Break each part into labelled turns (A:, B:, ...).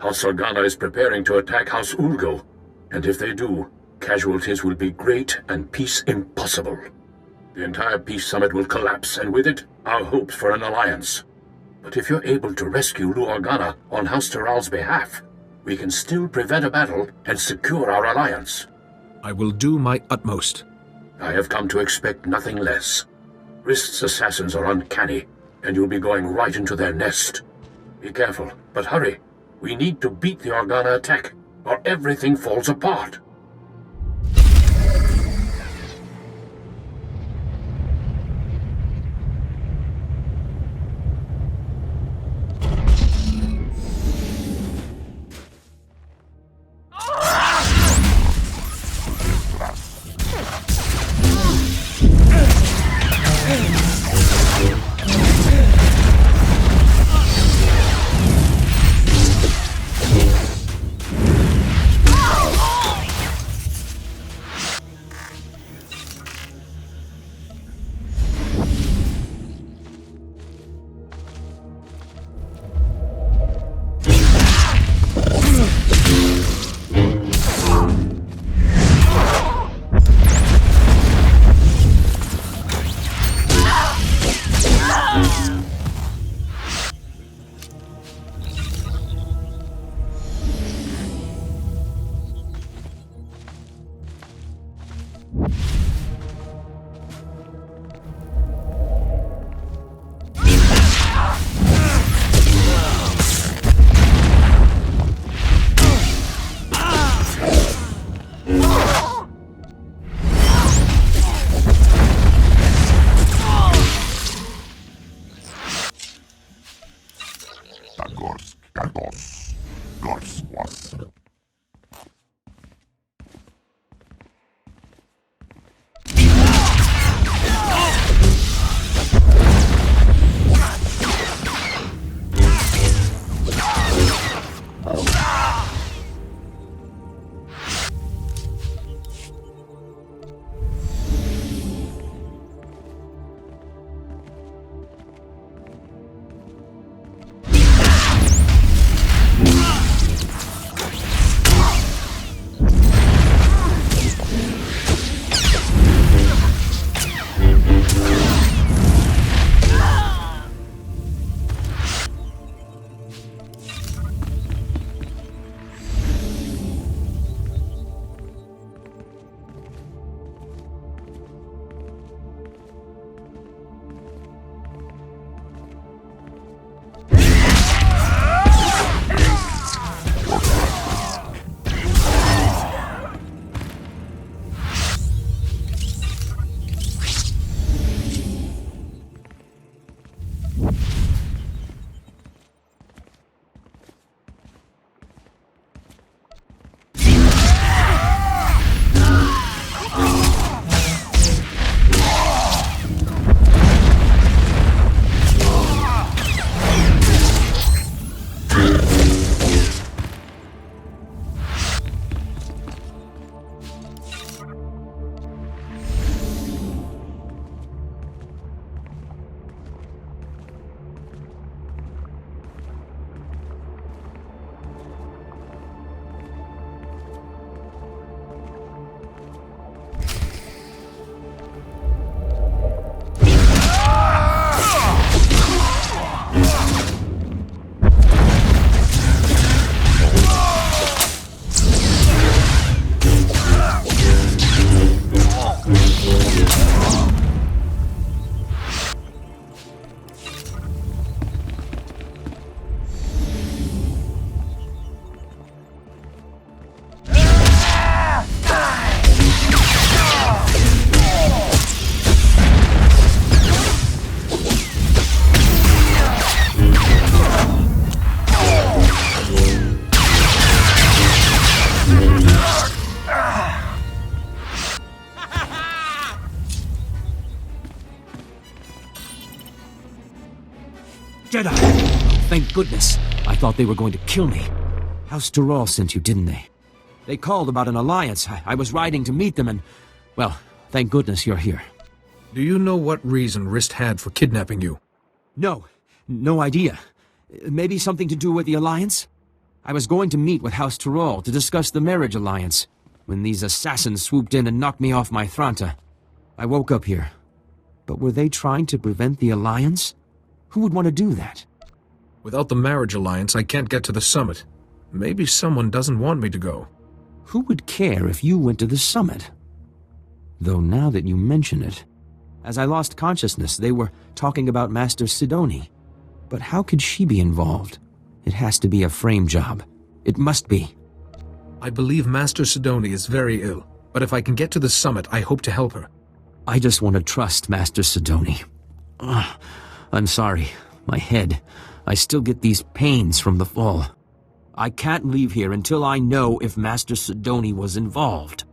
A: House Organa is preparing to attack House Ulgo, and if they do, casualties will be great and peace impossible. The entire peace summit will collapse, and with it, our hopes for an alliance. But if you're able to rescue Lu Organa on House Terral's behalf, we can still prevent a battle and secure our alliance.
B: I will do my utmost.
A: I have come to expect nothing less. Rist's assassins are uncanny, and you'll be going right into their nest. Be careful, but hurry. We need to beat the Organa attack, or everything falls apart.
C: Jedi! Thank goodness. I thought they were going to kill me. House Terral sent you, didn't they? They called about an alliance. I was riding to meet them and... well, thank goodness you're here.
B: Do you know what reason Rist had for kidnapping you?
C: No. No idea. Maybe something to do with the alliance? I was going to meet with House Tyrol to discuss the marriage alliance, when these assassins swooped in and knocked me off my Thranta. I woke up here. But were they trying to prevent the alliance? Who would want to do that?
B: Without the marriage alliance, I can't get to the summit. Maybe someone doesn't want me to go.
C: Who would care if you went to the summit? Though now that you mention it, as I lost consciousness, they were talking about Master Sidoni. But how could she be involved? It has to be a frame job. It must be.
B: I believe Master Sidoni is very ill, but if I can get to the summit, I hope to help her.
C: I just want to trust Master Sidoni. I'm sorry. My head. I still get these pains from the fall. I can't leave here until I know if Master Sidoni was involved.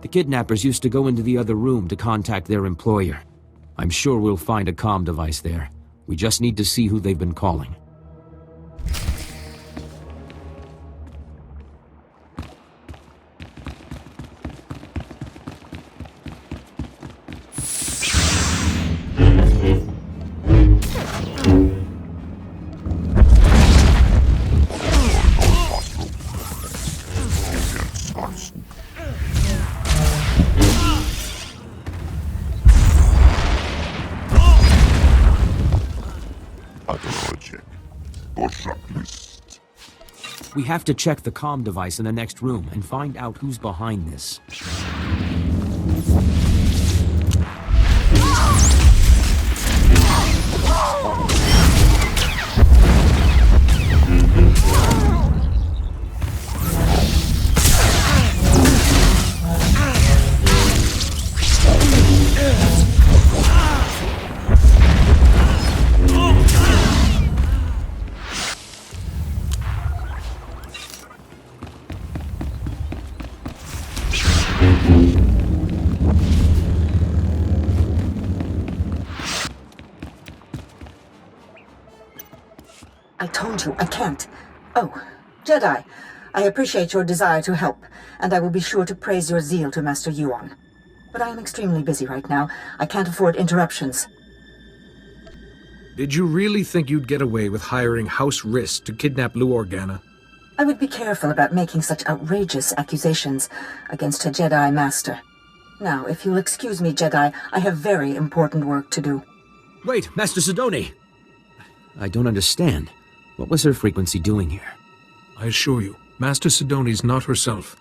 C: The kidnappers used to go into the other room to contact their employer. I'm sure we'll find a comm device there. We just need to see who they've been calling. We have to check the comm device in the next room and find out who's behind this.
D: I told you, I can't. Oh, Jedi, I appreciate your desire to help, and I will be sure to praise your zeal to Master Yuan. But I am extremely busy right now. I can't afford interruptions.
B: Did you really think you'd get away with hiring House Rist to kidnap Lu Organa?
D: I would be careful about making such outrageous accusations against a Jedi Master. Now, if you'll excuse me, Jedi, I have very important work to do.
C: Wait, Master Sidoni! I don't understand. What was her frequency doing here?
B: I assure you, Master Sidoni's not herself.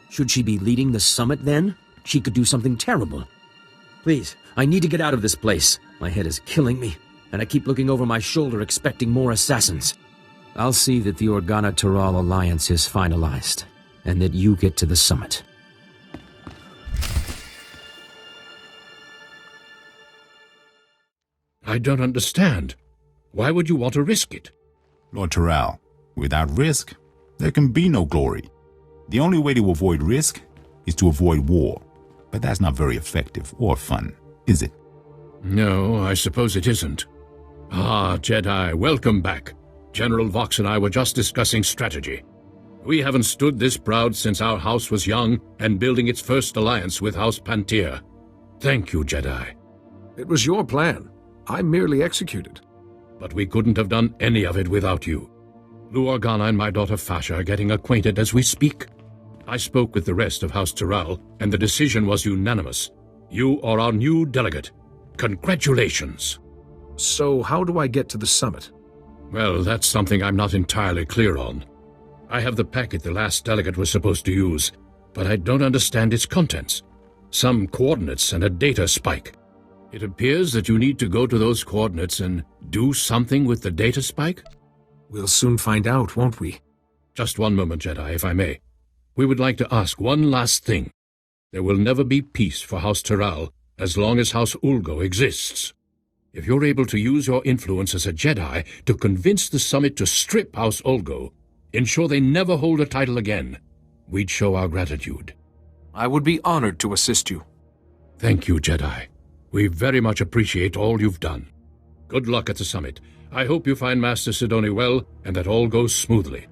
C: Should she be leading the summit then? She could do something terrible. Please, I need to get out of this place. My head is killing me, and I keep looking over my shoulder expecting more assassins. I'll see that the Organa-Tyrol alliance is finalized, and that you get to the summit.
A: I don't understand. Why would you want to risk it?
E: Lord Tyrol, without risk, there can be no glory. The only way to avoid risk is to avoid war. But that's not very effective or fun, is it?
A: No, I suppose it isn't. Ah, Jedi, welcome back. General Vox and I were just discussing strategy. We haven't stood this proud since our house was young and building its first alliance with House Pantir. Thank you, Jedi.
B: It was your plan. I merely executed.
A: But we couldn't have done any of it without you. Lu Organa and my daughter Fasha are getting acquainted as we speak. I spoke with the rest of House Tyrol, and the decision was unanimous. You are our new delegate. Congratulations.
B: So how do I get to the summit?
A: Well, that's something I'm not entirely clear on. I have the packet the last delegate was supposed to use, but I don't understand its contents. Some coordinates and a data spike. It appears that you need to go to those coordinates and do something with the data spike?
B: We'll soon find out, won't we?
A: Just one moment, Jedi, if I may. We would like to ask one last thing. There will never be peace for House Tyrol as long as House Ulgo exists. If you're able to use your influence as a Jedi to convince the summit to strip House Ulgo, ensure they never hold a title again, we'd show our gratitude.
B: I would be honored to assist you.
A: Thank you, Jedi. We very much appreciate all you've done. Good luck at the summit. I hope you find Master Sidoni well and that all goes smoothly.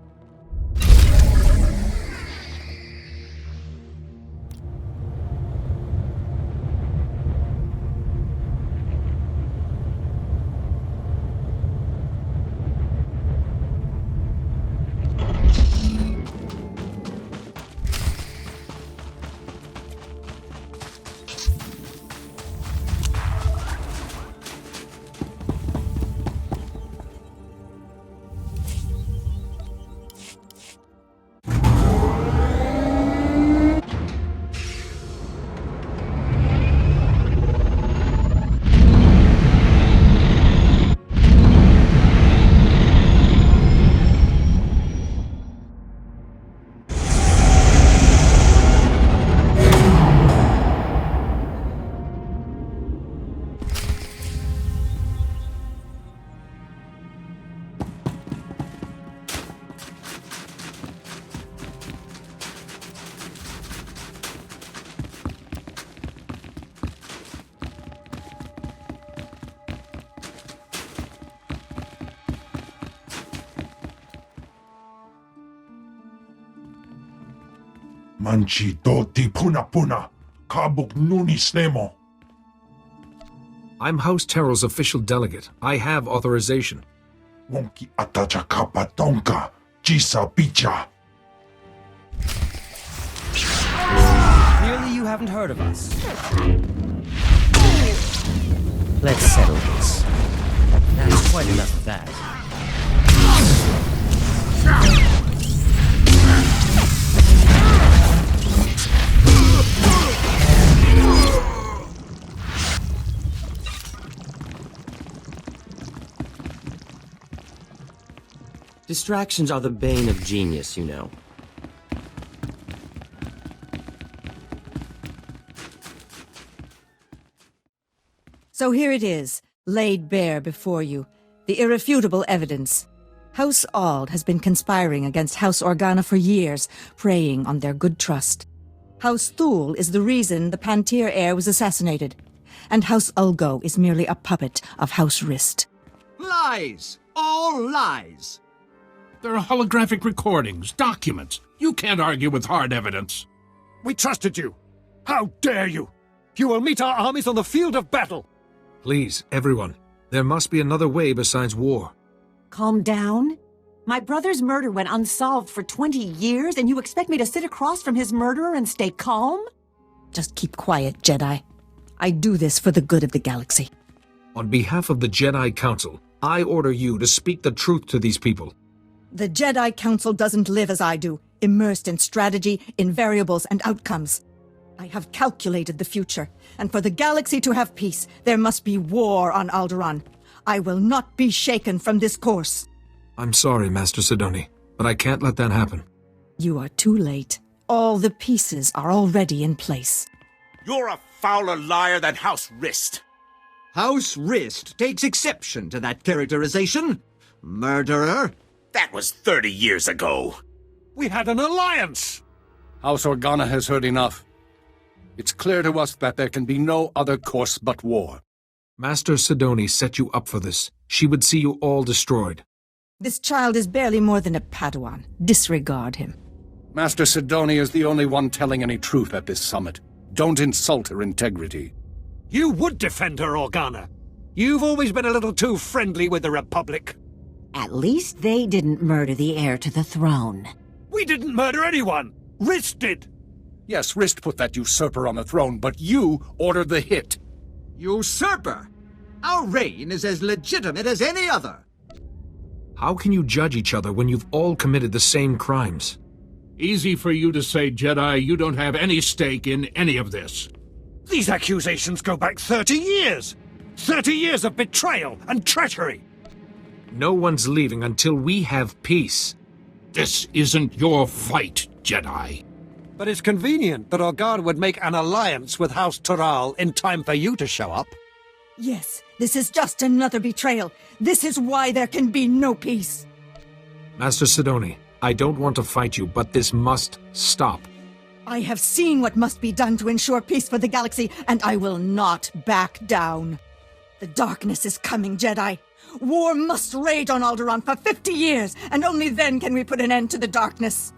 F: Manchi doti puna puna, kabuk nuni snemo.
B: I'm House Terrell's official delegate. I have authorization.
F: Wonki atacha kapa tonka, jisa picha.
G: Clearly you haven't heard of us. Let's settle this. That's quite enough of that. Distractions are the bane of genius, you know.
D: So here it is, laid bare before you, the irrefutable evidence. House Ald has been conspiring against House Organa for years, preying on their good trust. House Thule is the reason the Pantir heir was assassinated, and House Ulgo is merely a puppet of House Rist.
H: Lies! All lies!
I: There are holographic recordings, documents. You can't argue with hard evidence.
H: We trusted you! How dare you! You will meet our armies on the field of battle!
B: Please, everyone. There must be another way besides war.
J: Calm down. My brother's murder went unsolved for 20 years, and you expect me to sit across from his murderer and stay calm?
D: Just keep quiet, Jedi. I do this for the good of the galaxy.
B: On behalf of the Jedi Council, I order you to speak the truth to these people.
D: The Jedi Council doesn't live as I do, immersed in strategy, in variables, and outcomes. I have calculated the future, and for the galaxy to have peace, there must be war on Alderaan. I will not be shaken from this course.
B: I'm sorry, Master Sidoni, but I can't let that happen.
D: You are too late. All the pieces are already in place.
H: You're a fouler liar than House Rist.
K: House Rist takes exception to that characterization. Murderer.
H: That was 30 years ago. We had an alliance.
I: House Organa has heard enough. It's clear to us that there can be no other course but war.
B: Master Sidoni set you up for this. She would see you all destroyed.
D: This child is barely more than a Padawan. Disregard him.
I: Master Sidoni is the only one telling any truth at this summit. Don't insult her integrity.
H: You would defend her, Organa. You've always been a little too friendly with the Republic.
J: At least they didn't murder the heir to the throne.
H: We didn't murder anyone. Rist did.
I: Yes, Rist put that usurper on the throne, but you ordered the hit.
K: Usurper? Our reign is as legitimate as any other.
B: How can you judge each other when you've all committed the same crimes?
I: Easy for you to say, Jedi. You don't have any stake in any of this.
H: These accusations go back 30 years. 30 years of betrayal and treachery.
B: No one's leaving until we have peace.
I: This isn't your fight, Jedi.
H: But it's convenient that Organa would make an alliance with House Tural in time for you to show up.
D: Yes, this is just another betrayal. This is why there can be no peace.
B: Master Sidoni, I don't want to fight you, but this must stop.
D: I have seen what must be done to ensure peace for the galaxy, and I will not back down. The darkness is coming, Jedi. War must rage on Alderaan for 50 years, and only then can we put an end to the darkness.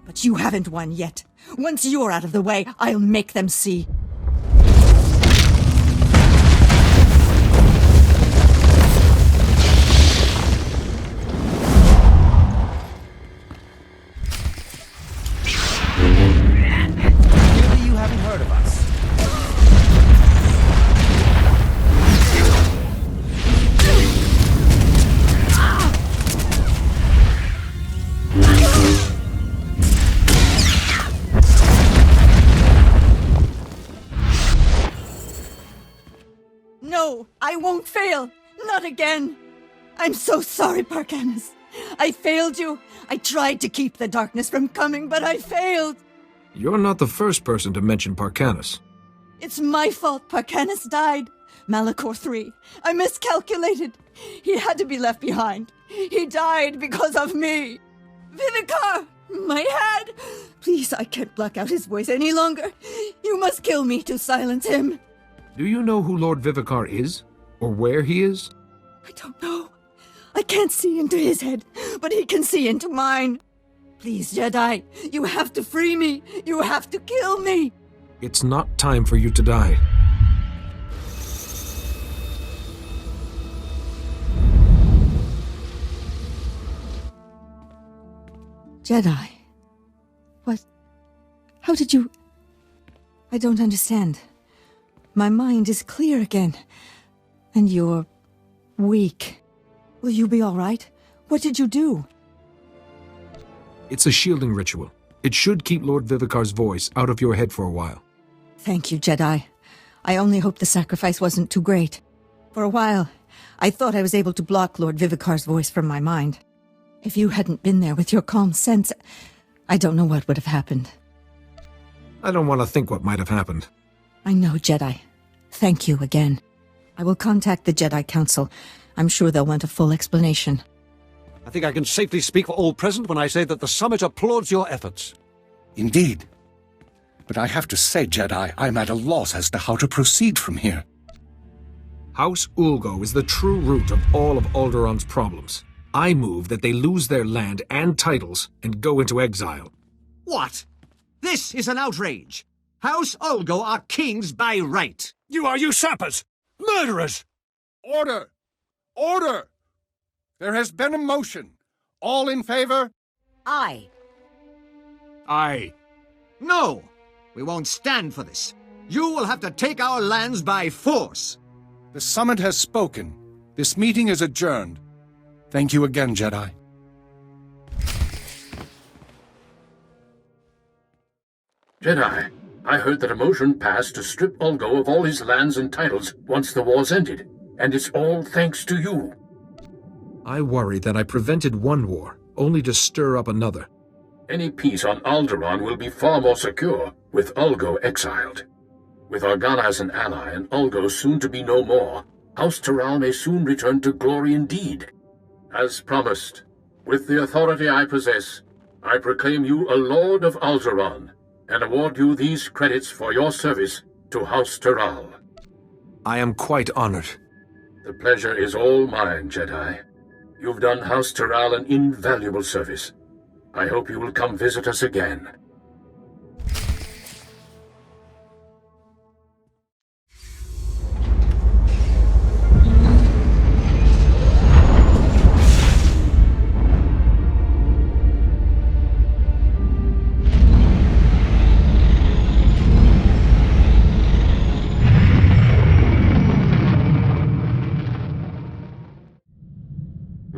D: But you haven't won yet. Once you're out of the way, I'll make them see.
G: Clearly you haven't heard of us.
D: No, I won't fail. Not again. I'm so sorry, Parkanis. I failed you. I tried to keep the darkness from coming, but I failed.
B: You're not the first person to mention Parkanis.
D: It's my fault Parkanis died. Malachor III. I miscalculated. He had to be left behind. He died because of me. Vivicar! My head! Please, I can't block out his voice any longer. You must kill me to silence him.
B: Do you know who Lord Vivicar is? Or where he is?
D: I don't know. I can't see into his head, but he can see into mine.
J: Please, Jedi, you have to free me! You have to kill me!
B: It's not time for you to die.
D: Jedi. What? How did you... I don't understand. My mind is clear again. And you're... weak. Will you be all right? What did you do?
B: It's a shielding ritual. It should keep Lord Vivicar's voice out of your head for a while.
D: Thank you, Jedi. I only hope the sacrifice wasn't too great. For a while, I thought I was able to block Lord Vivicar's voice from my mind. If you hadn't been there with your calm sense, I don't know what would have happened.
B: I don't want to think what might have happened.
D: I know, Jedi. Thank you again. I will contact the Jedi Council. I'm sure they'll want a full explanation.
H: I think I can safely speak for all present when I say that the Summit applauds your efforts.
I: Indeed. But I have to say, Jedi, I'm at a loss as to how to proceed from here.
B: House Ulgo is the true root of all of Alderaan's problems. I move that they lose their land and titles and go into exile.
K: What? This is an outrage. House Ulgo are kings by right.
H: You are usurpers! Murderers!
I: Order! Order! There has been a motion. All in favor?
J: Aye.
B: Aye.
K: No! We won't stand for this. You will have to take our lands by force.
I: The Summit has spoken. This meeting is adjourned. Thank you again, Jedi.
A: Jedi, I heard that a motion passed to strip Ulgo of all his lands and titles once the war's ended, and it's all thanks to you.
B: I worry that I prevented one war, only to stir up another.
A: Any peace on Alderaan will be far more secure, with Ulgo exiled. With Organa as an ally and Ulgo soon to be no more, House Taral may soon return to glory indeed. As promised, with the authority I possess, I proclaim you a Lord of Alderaan, and award you these credits for your service to House Taral.
B: I am quite honored.
A: The pleasure is all mine, Jedi. You've done House Taral an invaluable service. I hope you will come visit us again.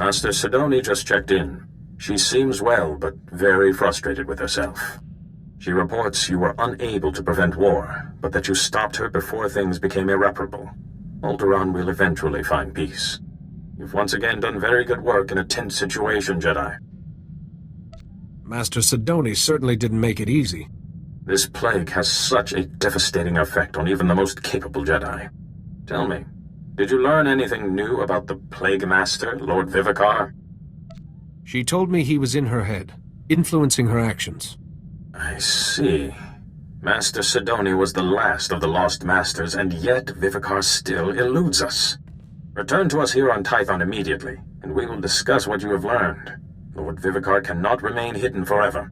L: Master Sidoni just checked in. She seems well, but very frustrated with herself. She reports you were unable to prevent war, but that you stopped her before things became irreparable. Alderaan will eventually find peace. You've once again done very good work in a tense situation, Jedi.
B: Master Sidoni certainly didn't make it easy.
L: This plague has such a devastating effect on even the most capable Jedi. Tell me, did you learn anything new about the Plague Master, Lord Vivicar?
B: She told me he was in her head, influencing her actions.
L: I see. Master Sidoni was the last of the Lost Masters, and yet Vivicar still eludes us. Return to us here on Tython immediately, and we will discuss what you have learned. Lord Vivicar cannot remain hidden forever.